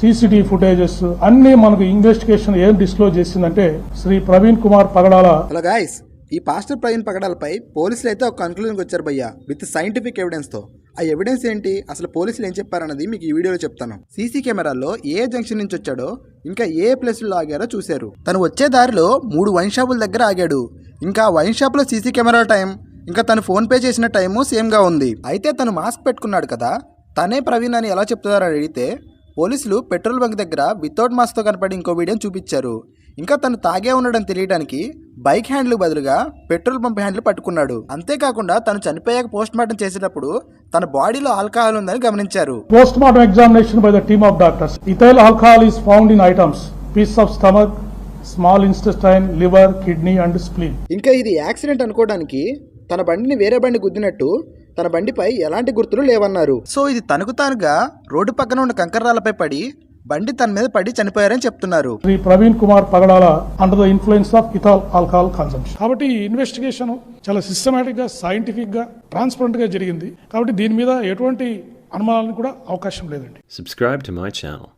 CCTV footages అన్ని మనకు investigation ఏం డిస్క్లోజ్ చేసిందంటే శ్రీ ప్రవీణ్ కుమార్ పగడాల. హలో గాయ్స్, ఈ పాస్టర్ ప్రవీణ్ పగడాలపై పోలీసులు అయితే ఒక కన్క్లూజన్కి వచ్చారు భయ్య, విత్ సైంటిఫిక్ ఎవిడెన్స్తో. ఆ ఎవిడెన్స్ ఏంటి, అసలు పోలీసులు ఏం చెప్పారన్నది మీకు ఈ వీడియోలో చెప్తాను. సీసీ కెమెరాల్లో ఏ జంక్షన్ నుంచి వచ్చాడో, ఇంకా ఏ ప్లేస్లో ఆగారో చూశారు. తను వచ్చే దారిలో 3 వైన్ షాపుల దగ్గర ఆగాడు. ఇంకా వైన్ షాప్లో సీసీ కెమెరా టైం, ఇంకా తను ఫోన్ పే చేసిన టైము సేమ్గా ఉంది. అయితే తను మాస్క్ పెట్టుకున్నాడు కదా, తనే ప్రవీణ్ అని ఎలా చెప్తున్నారని అడిగితే పోలీసులు పెట్రోల్ బంక్ దగ్గర వితౌట్ మాస్క్తో కనపడి ఇంకో వీడియోని చూపించారు. ఇంకా తను తాగే ఉండడం తెలియడానికి బైక్ హ్యాండ్లు బదులుగా పెట్రోల్ పంప్ హ్యాండ్లు పట్టుకున్నాడు. అంతేకాకుండా తను చనిపోయాక పోస్ట్ మార్టం చేసేటప్పుడు తన బాడీలో ఆల్కహాల్ ఉందని గమనించారు. Post mortem examination by the team of doctors, ethyl alcohol is found in items piece of stomach, small intestine, liver, kidney and spleen. ఇంకా ఇది యాక్సిడెంట్ అనుకోవడానికి తన బండిని వేరే బండి గుద్దినట్టు తన బండిపై ఎలాంటి గుర్తులు లేవన్నారు. సో ఇది తనకు తానుగా రోడ్డు పక్కన ఉన్న కంకర్రాలపై పడి బండి తన మీద పడి చనిపోయారని చెప్తున్నారు. Shri Praveen Kumar Pagadala under the influence of ethyl alcohol consumption. కాబట్టి ఈ ఇన్వెస్టిగేషన్ చాలా సిస్టమేటిక్ గా, సైంటిఫిక్ గా, ట్రాన్స్పరెంట్ గా జరిగింది. కాబట్టి దీని మీద ఎటువంటి అనుమానాలకు కూడా అవకాశం లేదండి. Subscribe to my channel.